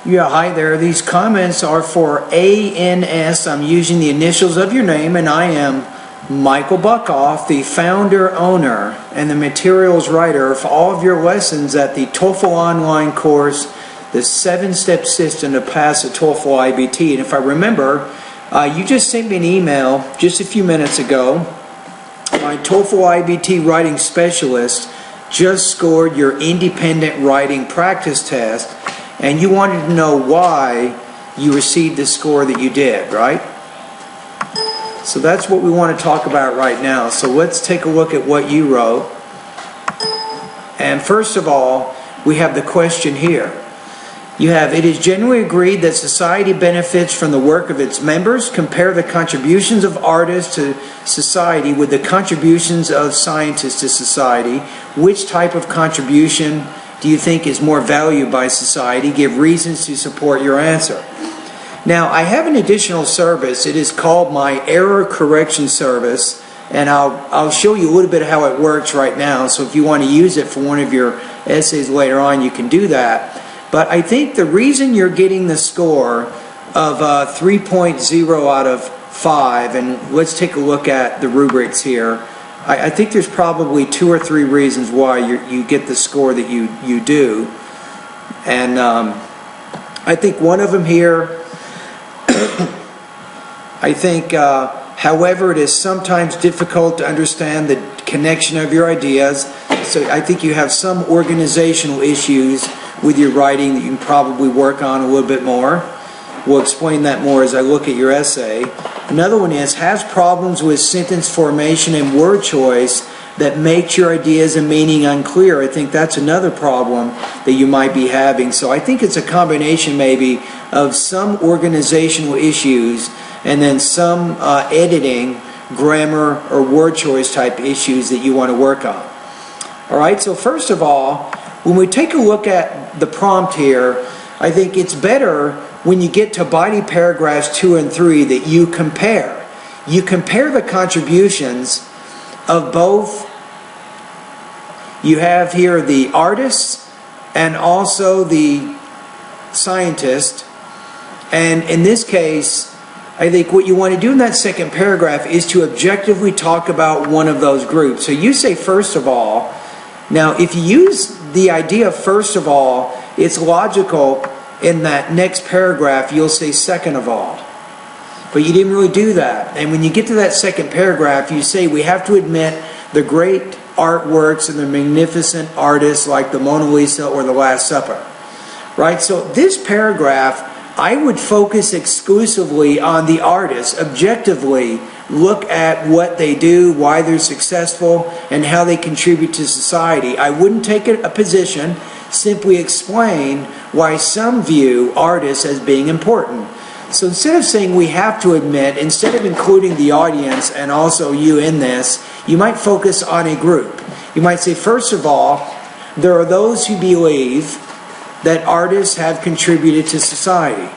Yeah, hi there. These comments are for ANS. I'm using the initials of your name, and I am Michael Buckoff, the founder, owner, and the materials writer for all of your lessons at the TOEFL online course, the 7-step system to pass the TOEFL IBT. And if I remember, you just sent me an email just a few minutes ago. My TOEFL IBT writing specialist just scored your independent writing practice test, and you wanted to know why you received the score that you did, right? So that's what we want to talk about right now. So let's take a look at what you wrote. And first of all, we have the question here. You have, it is generally agreed that society benefits from the work of its members. Compare the contributions of artists to society with the contributions of scientists to society. Which type of contribution do you think is more valued by society? Give reasons to support your answer. Now, I have an additional service. It is called my error correction service, and I'll show you a little bit of how it works right now. So if you want to use it for one of your essays later on, you can do that. But I think the reason you're getting the score of 3.0 out of 5, and let's take a look at the rubrics here. I think there's probably 2 or 3 reasons why you get the score that you do. And I think one of them here, I think, however, it is sometimes difficult to understand the connection of your ideas. So I think you have some organizational issues with your writing that you can probably work on a little bit more. We'll explain that more as I look at your essay. Another one is, has problems with sentence formation and word choice that makes your ideas and meaning unclear. I think that's another problem that you might be having. So I think it's a combination maybe of some organizational issues and then some editing, grammar, or word choice type issues that you want to work on. Alright, so first of all, when we take a look at the prompt here, I think it's better when you get to body paragraphs 2 and 3 that you compare. You compare the contributions of both. You have here the artists and also the scientist. And in this case, I think what you want to do in that second paragraph is to objectively talk about one of those groups. So you say first of all. Now, if you use the idea of first of all, it's logical in that next paragraph you'll say second of all. But you didn't really do that. And when you get to that second paragraph, you say we have to admit the great artworks and the magnificent artists like the Mona Lisa or the Last Supper. Right? So this paragraph, I would focus exclusively on the artists, objectively look at what they do, why they're successful, and how they contribute to society. I wouldn't take a position, simply explain why some view artists as being important. So instead of saying we have to admit, instead of including the audience and also you in this, you might focus on a group. You might say, first of all, there are those who believe that artists have contributed to society.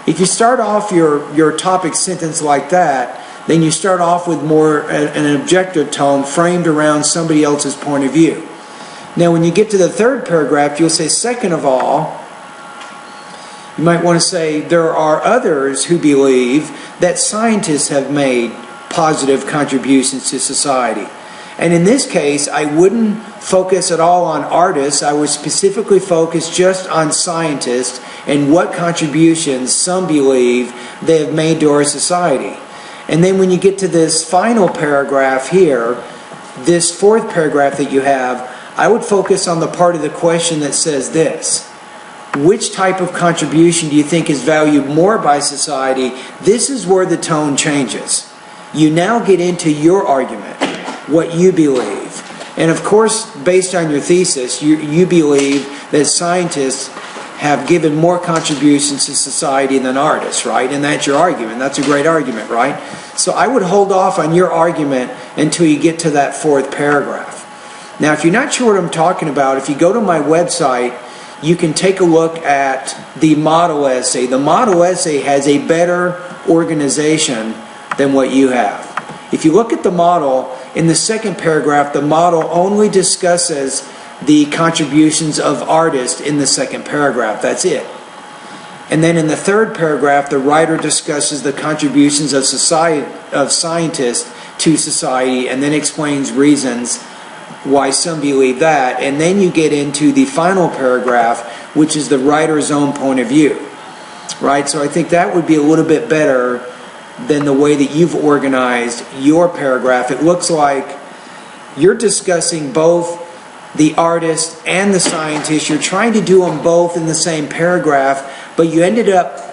If you start off your topic sentence like that, then you start off with more an objective tone framed around somebody else's point of view. Now when you get to the third paragraph, you'll say second of all, you might want to say there are others who believe that scientists have made positive contributions to society. And in this case, I wouldn't focus at all on artists. I would specifically focus just on scientists and what contributions some believe they have made to our society. And then when you get to this final paragraph here, this fourth paragraph that you have, I would focus on the part of the question that says this. Which type of contribution do you think is valued more by society? This is where the tone changes. You now get into your argument, what you believe. And of course, based on your thesis, you believe that scientists have given more contributions to society than artists, right? And that's your argument. That's a great argument, right? So I would hold off on your argument until you get to that fourth paragraph. Now, if you're not sure what I'm talking about, if you go to my website, you can take a look at the model essay. The model essay has a better organization than what you have. If you look at the model, in the second paragraph, the model only discusses the contributions of artists in the second paragraph. That's it. And then in the third paragraph, the writer discusses the contributions of scientists to society, and then explains reasons why some believe that. And then you get into the final paragraph, which is the writer's own point of view. Right? So I think that would be a little bit better than the way that you've organized your paragraph. It looks like you're discussing both the artist and the scientist. You're trying to do them both in the same paragraph, but you ended up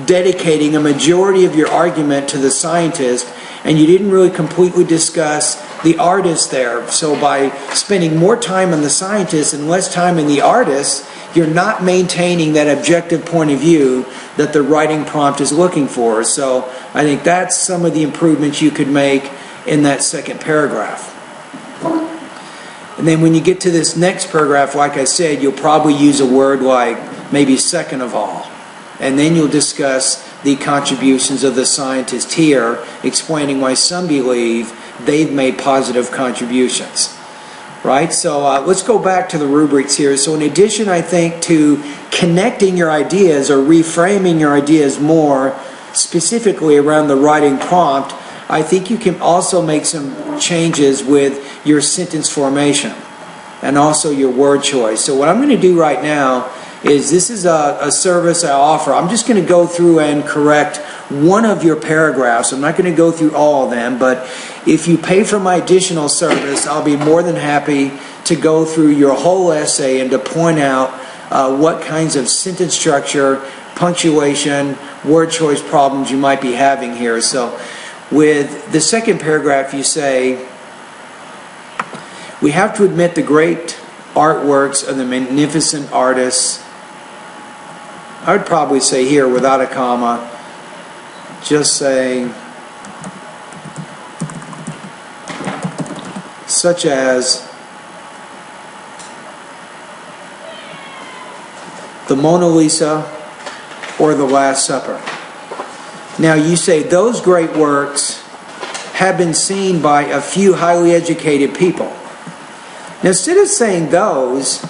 dedicating a majority of your argument to the scientist, and you didn't really completely discuss the artist there. So by spending more time on the scientist and less time in the artist, you're not maintaining that objective point of view that the writing prompt is looking for. So I think that's some of the improvements you could make in that second paragraph. And then when you get to this next paragraph, like I said, you'll probably use a word like maybe second of all. And then you'll discuss the contributions of the scientist here, explaining why some believe they've made positive contributions. Right? So let's go back to the rubrics here. So in addition, I think, to connecting your ideas or reframing your ideas more specifically around the writing prompt, I think you can also make some changes with your sentence formation and also your word choice. So what I'm going to do right now is, this is a service I offer. I'm just going to go through and correct one of your paragraphs. I'm not going to go through all of them, but if you pay for my additional service, I'll be more than happy to go through your whole essay and to point out what kinds of sentence structure, punctuation, word choice problems you might be having here. So with the second paragraph, you say, we have to admit the great artworks of the magnificent artists. I would probably say here, without a comma, just say, such as the Mona Lisa or the Last Supper. Now you say those great works have been seen by a few highly educated people. Now instead of saying those,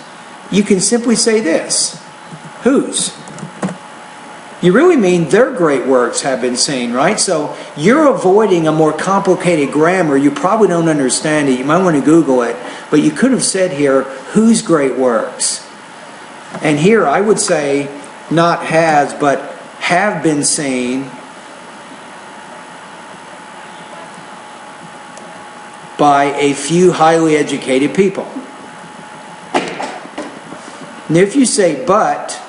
you can simply say this, whose? You really mean their great works have been seen, right? So you're avoiding a more complicated grammar. You probably don't understand it. You might want to Google it. But you could have said here, whose great works? And here I would say not has, but have been seen by a few highly educated people. And if you say but,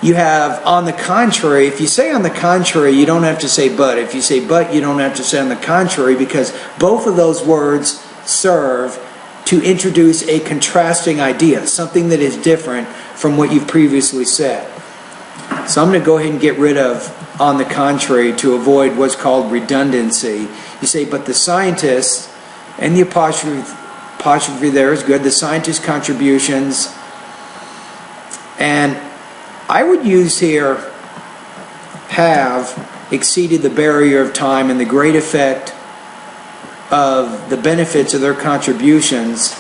you have on the contrary. If you say on the contrary, you don't have to say but. If you say but, you don't have to say on the contrary, because both of those words serve to introduce a contrasting idea, something that is different from what you've previously said. So I'm going to go ahead and get rid of on the contrary to avoid what's called redundancy. You say, but the scientists, and the apostrophe there is good, the scientists' contributions, and I would use here have exceeded the barrier of time, and the great effect of the benefits of their contributions.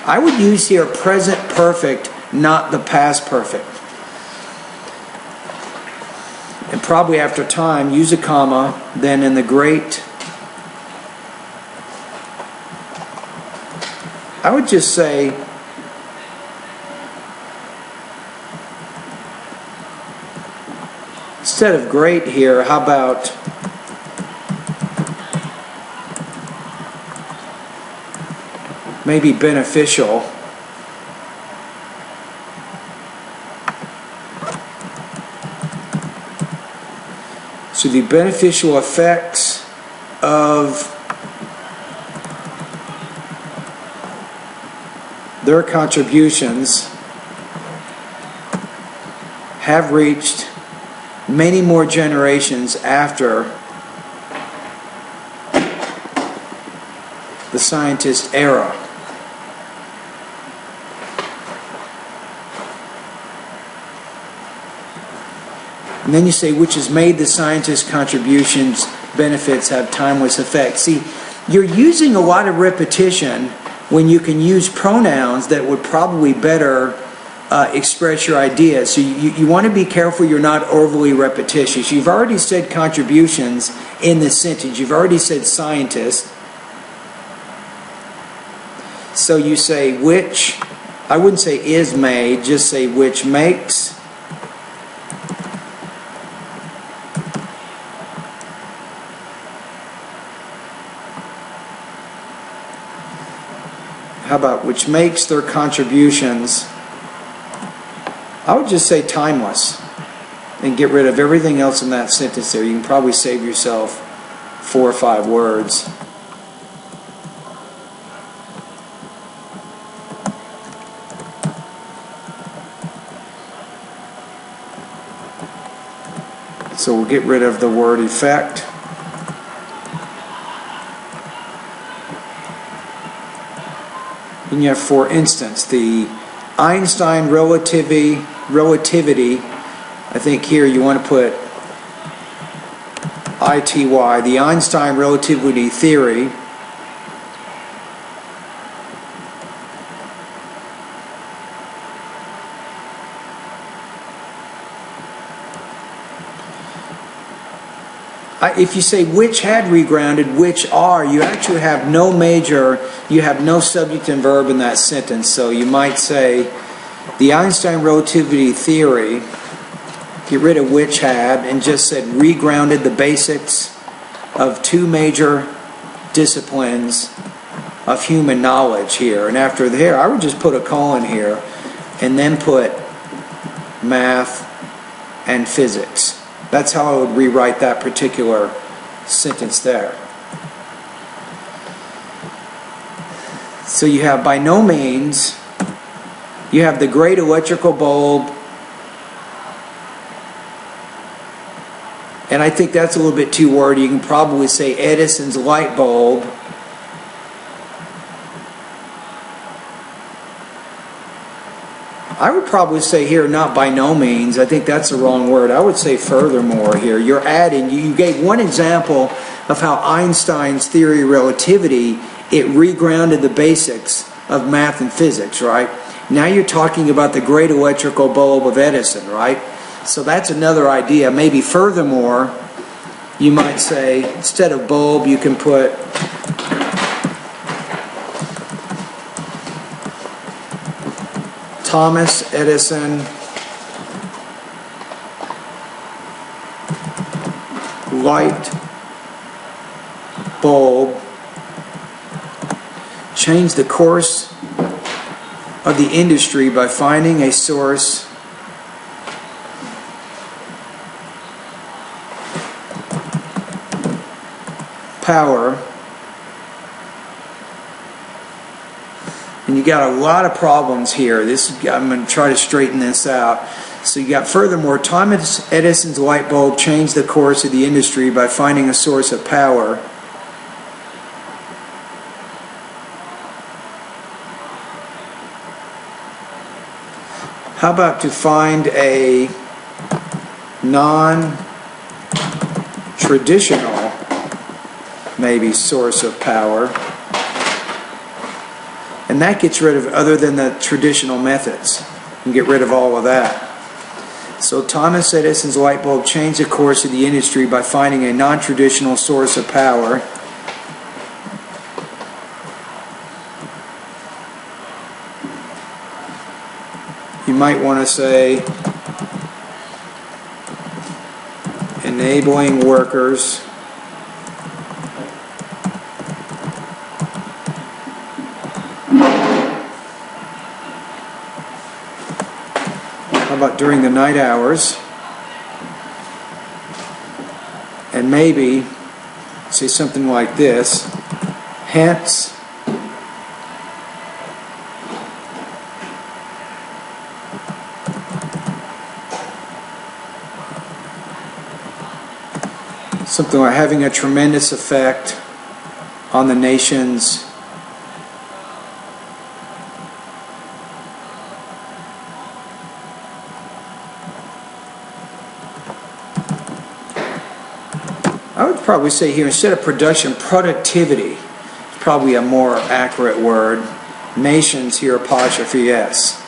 I would use here present perfect, not the past perfect. And probably after time, use a comma, then in the great, I would just say, instead of great here, how about maybe beneficial? So the beneficial effects of their contributions have reached many more generations after the scientist era. And then you say, which has made the scientist's contributions benefits have timeless effects. See, you're using a lot of repetition when you can use pronouns that would probably better express your ideas. So you want to be careful you're not overly repetitious. You've already said contributions in this sentence. You've already said scientist. So you say which, I wouldn't say is made, just say which makes. How about which makes their contributions, I would just say timeless, and get rid of everything else in that sentence there. You can probably save yourself 4 or 5 words. So we'll get rid of the word effect. And you have, for instance, the Einstein relativity, I think here you want to put ITY, the Einstein relativity theory. If you say which had regrounded, which are, you actually have no major, you have no subject and verb in that sentence. So you might say the Einstein relativity theory, get rid of which had, and just said regrounded the basics of 2 major disciplines of human knowledge here. And after there, I would just put a colon here and then put math and physics. That's how I would rewrite that particular sentence there. So you have by no means, you have the great electrical bulb, and I think that's a little bit too wordy. You can probably say Edison's light bulb. I would probably say here, not by no means. I think that's the wrong word. I would say furthermore here. You're adding, you gave one example of how Einstein's theory of relativity, it regrounded the basics of math and physics, right? Now you're talking about the great electrical bulb of Edison, right? So that's another idea. Maybe furthermore, you might say, instead of bulb, you can put Thomas Edison light bulb changed the course of the industry by finding a source power. And you got a lot of problems here. I'm going to try to straighten this out. So you got furthermore, Thomas Edison's light bulb changed the course of the industry by finding a source of power. How about to find a non-traditional, maybe, source of power? And that gets rid of other than the traditional methods. You can get rid of all of that. So Thomas Edison's light bulb changed the course of the industry by finding a non-traditional source of power. You might want to say enabling workers about during the night hours, and maybe say something like this, hence something like having a tremendous effect on the nation's I would probably say here, instead of production, productivity is probably a more accurate word. Nations here, apostrophe S.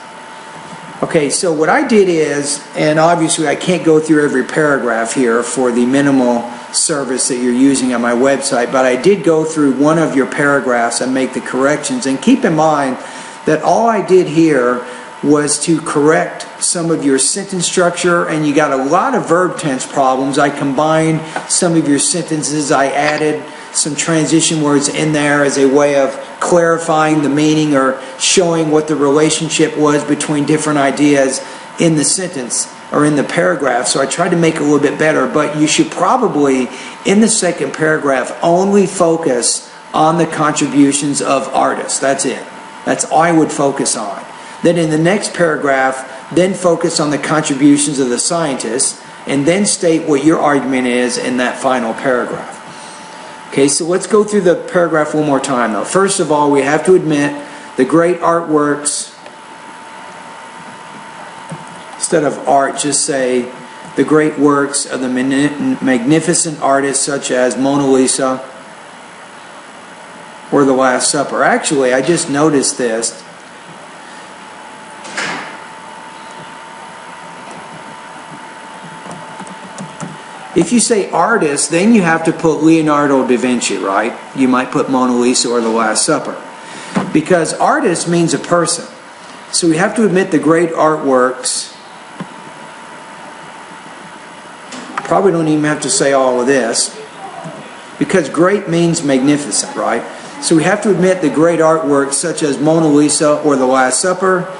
Okay, so what I did is, and obviously I can't go through every paragraph here for the minimal service that you're using on my website, but I did go through one of your paragraphs and make the corrections. And keep in mind that all I did here was to correct some of your sentence structure, and you got a lot of verb tense problems. I combined some of your sentences. I added some transition words in there as a way of clarifying the meaning or showing what the relationship was between different ideas in the sentence or in the paragraph. So I tried to make it a little bit better, but you should probably, in the second paragraph, only focus on the contributions of artists. That's it. That's all I would focus on. Then in the next paragraph, then focus on the contributions of the scientists, and then state what your argument is in that final paragraph. Okay, so let's go through the paragraph one more time though. First of all, we have to admit the great artworks, instead of art, just say the great works of the magnificent artists such as Mona Lisa or The Last Supper. Actually, I just noticed this. If you say artist, then you have to put Leonardo da Vinci, right? You might put Mona Lisa or The Last Supper. Because artist means a person. So we have to admit the great artworks. Probably don't even have to say all of this. Because great means magnificent, right? So we have to admit the great artworks such as Mona Lisa or The Last Supper.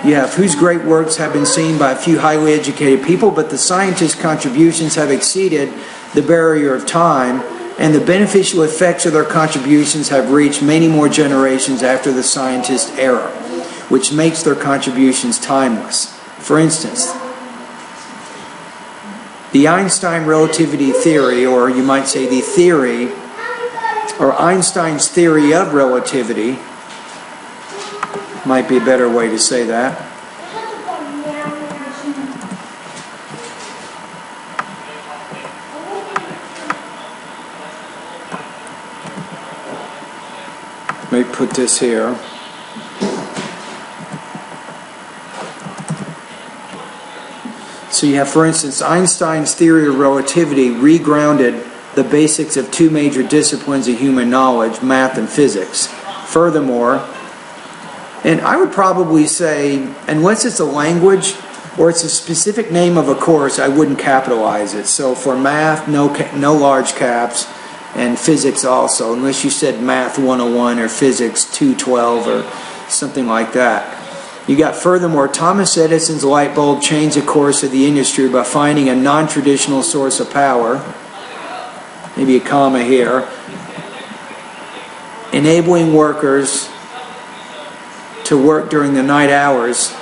You have whose great works have been seen by a few highly educated people, but the scientists' contributions have exceeded the barrier of time, and the beneficial effects of their contributions have reached many more generations after the scientist era, which makes their contributions timeless. For instance, the Einstein relativity theory, or you might say the theory, or Einstein's theory of relativity, might be a better way to say that. Let me put this here. So you have, for instance, Einstein's theory of relativity regrounded the basics of two major disciplines of human knowledge, math and physics. Furthermore, and I would probably say, unless it's a language or it's a specific name of a course, I wouldn't capitalize it. So for math, no large caps, and physics also, unless you said Math 101 or Physics 212 or something like that. You got furthermore, Thomas Edison's light bulb changed the course of the industry by finding a non-traditional source of power, maybe a comma here, enabling workers to work during the night hours.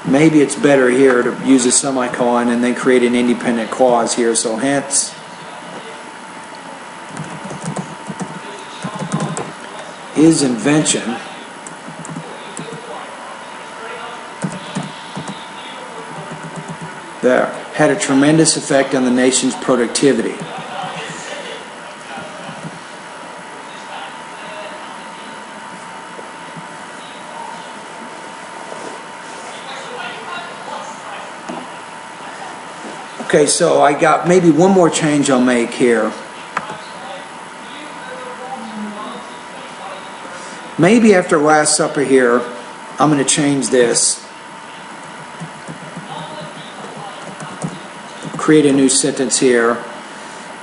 Maybe it's better here to use a semicolon and then create an independent clause here. So hence, his invention there had a tremendous effect on the nation's productivity. Okay, so I got maybe one more change I'll make here. Maybe after Last Supper here, I'm going to change this. Create a new sentence here.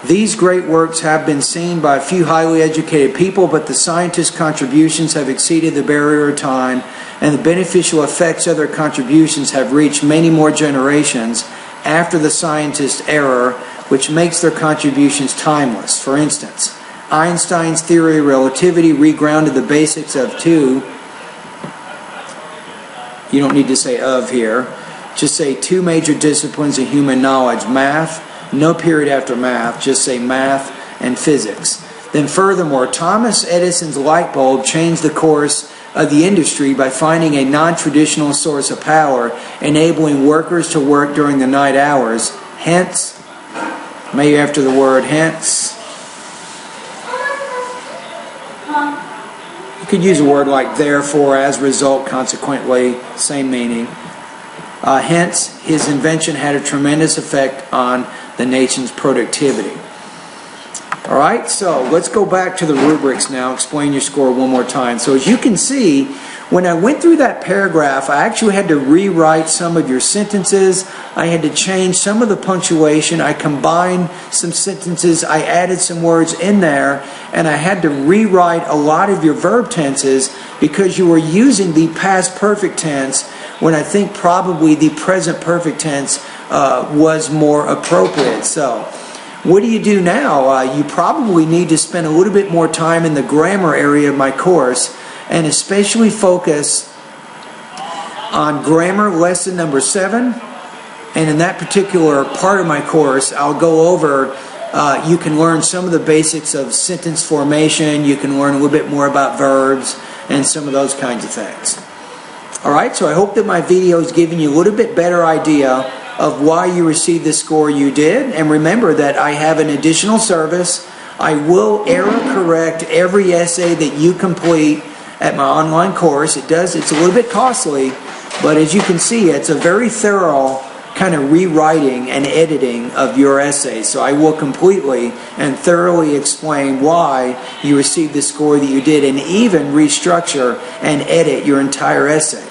These great works have been seen by a few highly educated people, but the scientists' contributions have exceeded the barrier of time, and the beneficial effects of their contributions have reached many more generations after the scientist era, which makes their contributions timeless. For instance, Einstein's theory of relativity regrounded the basics of two. You don't need to say of here. Just say two major disciplines of human knowledge, math, no period after math, just say math and physics. Then furthermore, Thomas Edison's light bulb changed the course of the industry by finding a non-traditional source of power, enabling workers to work during the night hours. Hence, maybe after the word hence, you could use a word like therefore, as, result, consequently, same meaning. Hence, his invention had a tremendous effect on the nation's productivity. All right, so let's go back to the rubrics now. Explain your score one more time. So as you can see, when I went through that paragraph, I actually had to rewrite some of your sentences. I had to change some of the punctuation. I combined some sentences. I added some words in there. And I had to rewrite a lot of your verb tenses because you were using the past perfect tense when I think probably the present perfect tense was more appropriate. So what do you do now? You probably need to spend a little bit more time in the grammar area of my course, and especially focus on grammar lesson number 7. And in that particular part of my course, I'll go over, you can learn some of the basics of sentence formation, you can learn a little bit more about verbs, and some of those kinds of things. Alright, so I hope that my video is giving you a little bit better idea of why you received the score you did. And remember that I have an additional service. I will error correct every essay that you complete at my online course. It's a little bit costly, but as you can see, it's a very thorough kind of rewriting and editing of your essay. So I will completely and thoroughly explain why you received the score that you did, and even restructure and edit your entire essay.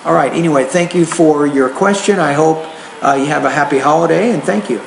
All right, anyway, thank you for your question. I hope you have a happy holiday, and thank you.